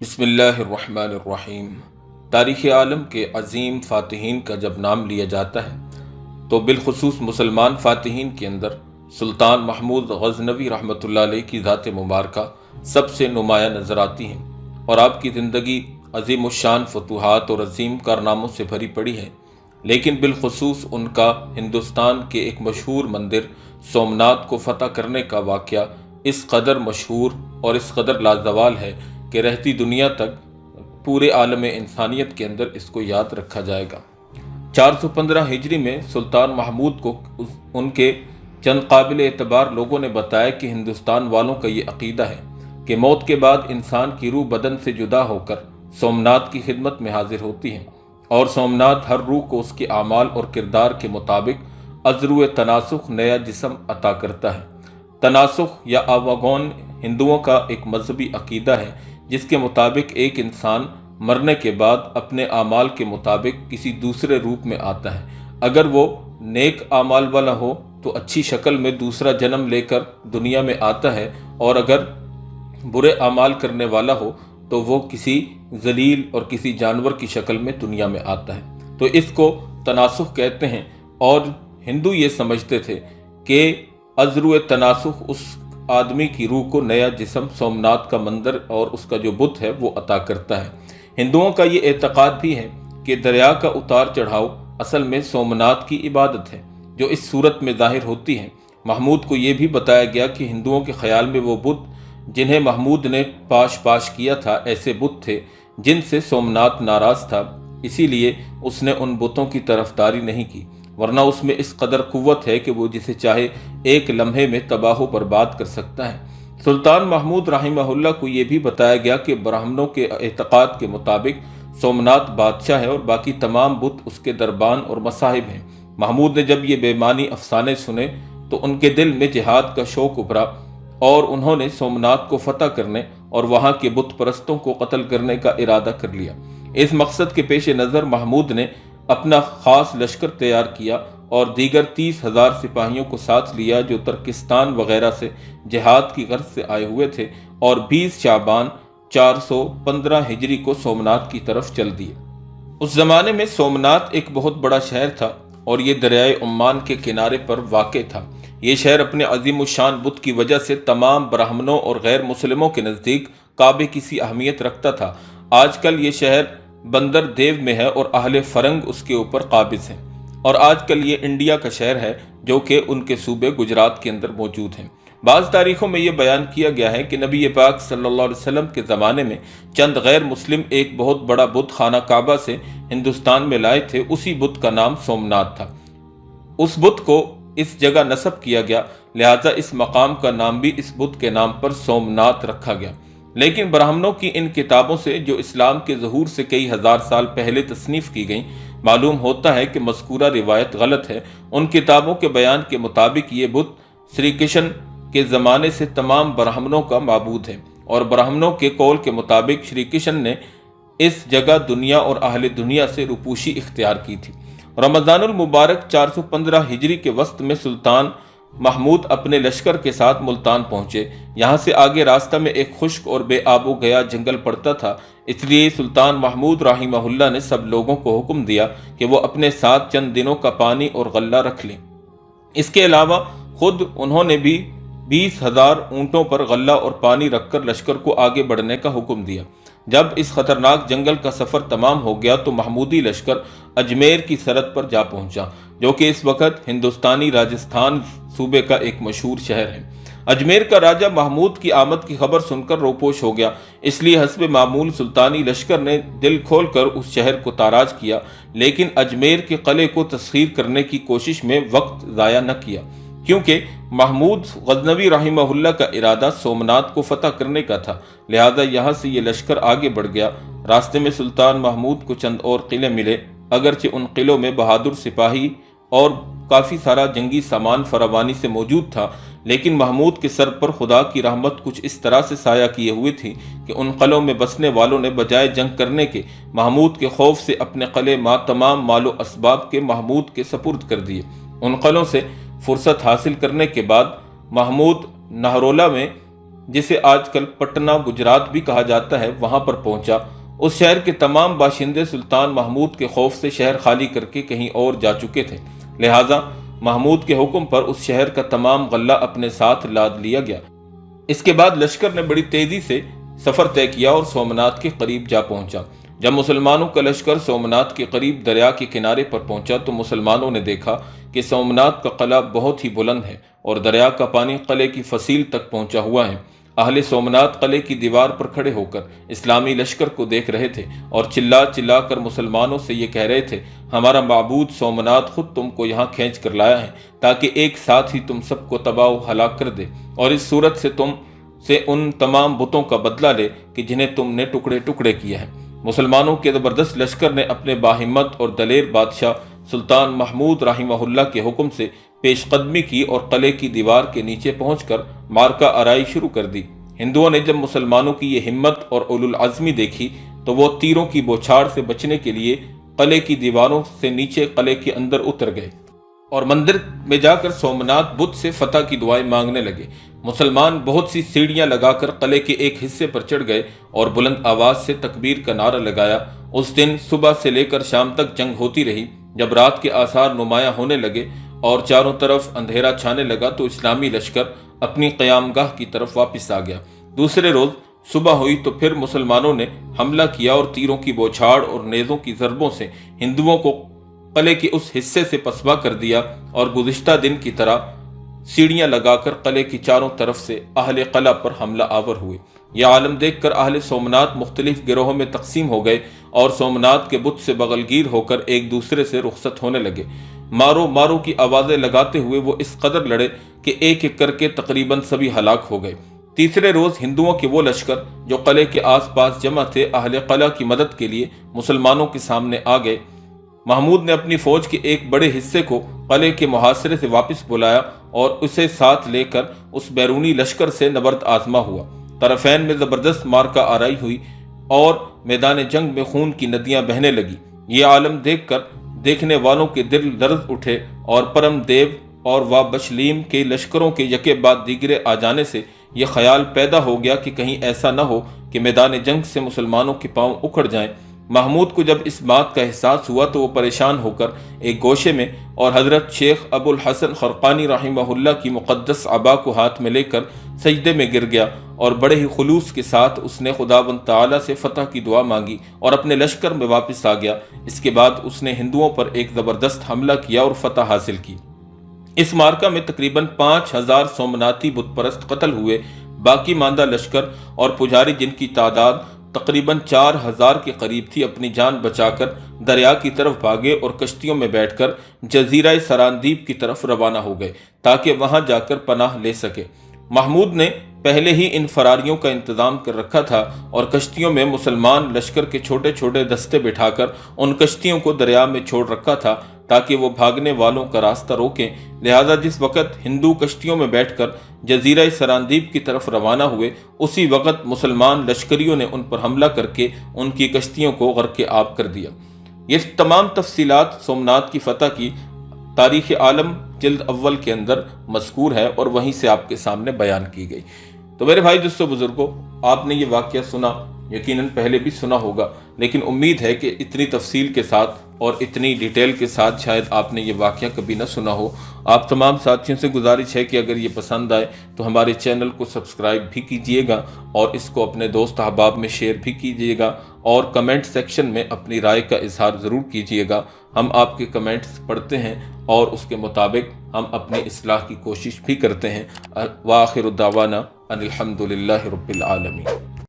بسم اللہ الرحمن الرحیم۔ تاریخ عالم کے عظیم فاتحین کا جب نام لیا جاتا ہے تو بالخصوص مسلمان فاتحین کے اندر سلطان محمود غزنوی رحمۃ اللہ علیہ کی ذات مبارکہ سب سے نمایاں نظر آتی ہیں، اور آپ کی زندگی عظیم الشان فتوحات اور عظیم کارناموں سے بھری پڑی ہے، لیکن بالخصوص ان کا ہندوستان کے ایک مشہور مندر سومناتھ کو فتح کرنے کا واقعہ اس قدر مشہور اور اس قدر لازوال ہے کہ رہتی دنیا تک پورے عالم انسانیت کے اندر اس کو یاد رکھا جائے گا۔ 415 ہجری میں سلطان محمود کو ان کے چند قابل اعتبار لوگوں نے بتایا کہ ہندوستان والوں کا یہ عقیدہ ہے کہ موت کے بعد انسان کی روح بدن سے جدا ہو کر سومناتھ کی خدمت میں حاضر ہوتی ہے، اور سومناتھ ہر روح کو اس کے اعمال اور کردار کے مطابق ازرو تناسخ نیا جسم عطا کرتا ہے۔ تناسخ یا آواگون ہندوؤں کا ایک مذہبی عقیدہ ہے جس کے مطابق ایک انسان مرنے کے بعد اپنے اعمال کے مطابق کسی دوسرے روپ میں آتا ہے۔ اگر وہ نیک اعمال والا ہو تو اچھی شکل میں دوسرا جنم لے کر دنیا میں آتا ہے، اور اگر برے اعمال کرنے والا ہو تو وہ کسی ذلیل اور کسی جانور کی شکل میں دنیا میں آتا ہے۔ تو اس کو تناسخ کہتے ہیں، اور ہندو یہ سمجھتے تھے کہ ازرو تناسخ اس آدمی کی روح کو نیا جسم سومناتھ کا مندر اور اس کا جو بت ہے وہ عطا کرتا ہے۔ ہندوؤں کا یہ اعتقاد بھی ہے کہ دریا کا اتار چڑھاؤ اصل میں سومناتھ کی عبادت ہے جو اس صورت میں ظاہر ہوتی ہے۔ محمود کو یہ بھی بتایا گیا کہ ہندوؤں کے خیال میں وہ بت جنہیں محمود نے پاش کیا تھا ایسے بت تھے جن سے سومناتھ ناراض تھا، اسی لیے اس نے ان بتوں کی طرفداری نہیں کی، ورنہ اس میں اس قدر قوت ہے کہ وہ جسے چاہے ایک لمحے میں تباہ و برباد کر سکتا ہے۔ سلطان محمود رحمہ اللہ کو یہ بھی بتایا گیا کہ برہمنوں کے اعتقاد کے مطابق سومناتھ بادشاہ ہے اور باقی تمام بت اس کے دربان اور مصاحب ہیں۔ محمود نے جب یہ بے معنی افسانے سنے تو ان کے دل میں جہاد کا شوق ابھرا، اور انہوں نے سومناتھ کو فتح کرنے اور وہاں کے بت پرستوں کو قتل کرنے کا ارادہ کر لیا۔ اس مقصد کے پیش نظر محمود نے اپنا خاص لشکر تیار کیا اور دیگر 30,000 سپاہیوں کو ساتھ لیا جو ترکستان وغیرہ سے جہاد کی غرض سے آئے ہوئے تھے، اور 20 شعبان 415 ہجری کو سومناتھ کی طرف چل دیے۔ اس زمانے میں سومناتھ ایک بہت بڑا شہر تھا اور یہ دریائے عمان کے کنارے پر واقع تھا۔ یہ شہر اپنے عظیم الشان بت کی وجہ سے تمام برہمنوں اور غیر مسلموں کے نزدیک کعبے کی سی اہمیت رکھتا تھا۔ آج کل یہ شہر بندر دیو میں ہے اور اہل فرنگ اس کے اوپر قابض ہیں، اور آج کل یہ انڈیا کا شہر ہے جو کہ ان کے صوبے گجرات کے اندر موجود ہیں۔ بعض تاریخوں میں یہ بیان کیا گیا ہے کہ نبی پاک صلی اللہ علیہ وسلم کے زمانے میں چند غیر مسلم ایک بہت بڑا بت خانہ کعبہ سے ہندوستان میں لائے تھے، اسی بت کا نام سومناتھ تھا۔ اس بت کو اس جگہ نسب کیا گیا، لہذا اس مقام کا نام بھی اس بت کے نام پر سومناتھ رکھا گیا۔ لیکن برہمنوں کی ان کتابوں سے جو اسلام کے ظہور سے کئی ہزار سال پہلے تصنیف کی گئیں معلوم ہوتا ہے کہ مذکورہ روایت غلط ہے۔ ان کتابوں کے بیان کے مطابق یہ بت سری کرشن کے زمانے سے تمام برہمنوں کا معبود ہے، اور برہمنوں کے قول کے مطابق شری کرشن نے اس جگہ دنیا اور اہل دنیا سے روپوشی اختیار کی تھی۔ رمضان المبارک 415 ہجری کے وسط میں سلطان محمود اپنے لشکر کے ساتھ ملتان پہنچے۔ یہاں سے آگے راستہ میں ایک خشک اور بے آب و گیا جنگل پڑتا تھا، اس لیے سلطان محمود رحمہ اللہ نے سب لوگوں کو حکم دیا کہ وہ اپنے ساتھ چند دنوں کا پانی اور غلہ رکھ لیں۔ اس کے علاوہ خود انہوں نے بھی 20,000 اونٹوں پر غلہ اور پانی رکھ کر لشکر کو آگے بڑھنے کا حکم دیا۔ جب اس خطرناک جنگل کا سفر تمام ہو گیا تو محمودی لشکر اجمیر کی سرحد پر جا پہنچا، جو کہ اس وقت ہندوستانی راجستھان صوبے کا ایک مشہور شہر ہے۔ اجمیر کا راجہ محمود کی آمد کی خبر سن کر روپوش ہو گیا، اس لیے حسب معمول سلطانی لشکر نے دل کھول کر اس شہر کو تاراج کیا، لیکن اجمیر کے قلعے کو تسخیر کرنے کی کوشش میں وقت ضائع نہ کیا، کیونکہ محمود غزنوی رحمہ اللہ کا ارادہ سومناتھ کو فتح کرنے کا تھا، لہذا یہاں سے یہ لشکر آگے بڑھ گیا۔ راستے میں سلطان محمود کو چند اور قلعے ملے، اگرچہ ان قلعوں میں بہادر سپاہی اور کافی سارا جنگی سامان فراوانی سے موجود تھا، لیکن محمود کے سر پر خدا کی رحمت کچھ اس طرح سے سایہ کیے ہوئے تھی کہ ان قلعوں میں بسنے والوں نے بجائے جنگ کرنے کے محمود کے خوف سے اپنے قلعے تمام مال و اسباب کے محمود کے سپرد کر دیے۔ ان قلعوں سے فرصت حاصل کرنے کے بعد محمود نہرولہ میں جسے آج کل پٹنہ گجرات بھی کہا جاتا ہے، وہاں پر پہنچا۔ اس شہر کے تمام باشندے سلطان محمود کے خوف سے شہر خالی کر کے کہیں اور جا چکے تھے، لہٰذا محمود کے حکم پر اس شہر کا تمام غلہ اپنے ساتھ لاد لیا گیا۔ اس کے بعد لشکر نے بڑی تیزی سے سفر طے کیا اور سومنات کے قریب جا پہنچا۔ جب مسلمانوں کا لشکر سومنات کے قریب دریا کے کنارے پر پہنچا تو مسلمانوں نے دیکھا کہ سومنات کا قلعہ بہت ہی بلند ہے اور دریا کا پانی قلعے کی فصیل تک پہنچا ہوا ہے۔ اہل سومنات قلعے کی دیوار پر کھڑے ہو کر اسلامی لشکر کو دیکھ رہے تھے اور چلا چلا کر مسلمانوں سے یہ کہہ رہے تھے، ہمارا معبود سومنات خود تم کو یہاں کھینچ کر لایا ہے تاکہ ایک ساتھ ہی تم سب کو تباہ و ہلاک کر دے اور اس صورت سے تم سے ان تمام بتوں کا بدلہ لے کہ جنہیں تم نے ٹکڑے ٹکڑے کیا ہے۔ مسلمانوں کے زبردست لشکر نے اپنے باہمت اور دلیر بادشاہ سلطان محمود رحمہ اللہ کے حکم سے پیش قدمی کی اور قلعے کی دیوار کے نیچے پہنچ کر معرکہ آرائی شروع کر دی۔ ہندوؤں نے جب مسلمانوں کی یہ ہمت اور اولو العزمی دیکھی تو وہ تیروں کی بوچھاڑ سے بچنے کے لیے قلعے کی دیواروں سے نیچے قلعے کے اندر اتر گئے اور مندر میں جا کر سومنات بت سے فتح کی دعائیں مانگنے لگے۔ مسلمان بہت سی سیڑھیاں لگا کر قلعے کے ایک حصے پر چڑھ گئے اور بلند آواز سے تکبیر کا نعرہ لگایا۔ اس دن صبح سے لے کر شام تک جنگ ہوتی رہی۔ جب رات کے آثار نمایاں ہونے لگے اور چاروں طرف اندھیرا چھانے لگا تو اسلامی لشکر اپنی قیام گاہ کی طرف واپس آ گیا۔ دوسرے روز صبح ہوئی تو پھر مسلمانوں نے حملہ کیا اور تیروں کی بوچھاڑ اور نیزوں کی ضربوں سے ہندوؤں کو قلعے کے اس حصے سے پسپا کر دیا اور گزشتہ دن کی طرح سیڑھیاں لگا کر قلعے کی چاروں طرف سے اہل قلعہ پر حملہ آور ہوئے۔ یہ عالم دیکھ کر اہل سومنات مختلف گروہوں میں تقسیم ہو گئے اور سومنات کے بت سے بغلگیر ہو کر ایک دوسرے سے رخصت ہونے لگے۔ مارو مارو کی آوازیں لگاتے ہوئے وہ اس قدر لڑے کہ ایک ایک کر کے تقریباً سبھی ہلاک ہو گئے۔ تیسرے روز ہندوؤں کے وہ لشکر جو قلعے کے آس پاس جمع تھے اہل قلعہ کی مدد کے لیے مسلمانوں کے سامنے آ گئے۔ محمود نے اپنی فوج کے ایک بڑے حصے کو قلعے کے محاصرے سے واپس بلایا اور اسے ساتھ لے کر اس بیرونی لشکر سے نبرد آزما ہوا۔ طرفین میں زبردست معرکہ آرائی ہوئی اور میدان جنگ میں خون کی ندیاں بہنے لگی۔ یہ عالم دیکھ کر دیکھنے والوں کے دل لرز اٹھے اور پرم دیو اور بشلیم کے لشکروں کے یکے بعد دیگرے آ جانے سے یہ خیال پیدا ہو گیا کہ کہیں ایسا نہ ہو کہ میدان جنگ سے مسلمانوں کے پاؤں اکھڑ جائیں۔ محمود کو جب اس بات کا احساس ہوا تو وہ پریشان ہو کر ایک گوشے میں اور حضرت شیخ ابو الحسن خرقانی رحمہ اللہ کی مقدس عبا کو ہاتھ میں لے کر سجدے میں گر گیا اور بڑے ہی خلوص کے ساتھ اس نے خداوند تعالیٰ سے فتح کی دعا مانگی اور اپنے لشکر میں واپس آ گیا۔ اس کے بعد اس نے ہندوؤں پر ایک زبردست حملہ کیا اور فتح حاصل کی۔ اس معرکہ میں تقریباً 5000 سومناتی بت پرست قتل ہوئے۔ باقی ماندہ لشکر اور پجاری جن کی تعداد تقریباً 4000 کے قریب تھی اپنی جان بچا کر دریا کی طرف بھاگے اور کشتیوں میں بیٹھ کر جزیرہ سراندیپ کی طرف روانہ ہو گئے تاکہ وہاں جا کر پناہ لے سکے۔ محمود نے پہلے ہی ان فراریوں کا انتظام کر رکھا تھا اور کشتیوں میں مسلمان لشکر کے چھوٹے چھوٹے دستے بٹھا کر ان کشتیوں کو دریا میں چھوڑ رکھا تھا تاکہ وہ بھاگنے والوں کا راستہ روکیں۔ لہذا جس وقت ہندو کشتیوں میں بیٹھ کر جزیرہ سراندیپ کی طرف روانہ ہوئے اسی وقت مسلمان لشکریوں نے ان پر حملہ کر کے ان کی کشتیوں کو غرق آب کر دیا۔ یہ تمام تفصیلات سومنات کی فتح کی تاریخ عالم جلد اول کے اندر مذکور ہے اور وہیں سے آپ کے سامنے بیان کی گئی۔ تو میرے بھائی دوستو بزرگوں، آپ نے یہ واقعہ سنا، یقیناً پہلے بھی سنا ہوگا، لیکن امید ہے کہ اتنی تفصیل کے ساتھ اور اتنی ڈیٹیل کے ساتھ شاید آپ نے یہ واقعہ کبھی نہ سنا ہو۔ آپ تمام ساتھیوں سے گزارش ہے کہ اگر یہ پسند آئے تو ہمارے چینل کو سبسکرائب بھی کیجئے گا اور اس کو اپنے دوست احباب میں شیئر بھی کیجئے گا اور کمنٹ سیکشن میں اپنی رائے کا اظہار ضرور کیجئے گا۔ ہم آپ کے کمنٹس پڑھتے ہیں اور اس کے مطابق ہم اپنی اصلاح کی کوشش بھی کرتے ہیں۔ وآخر دعوانا ان الحمد للہ رب العالمین۔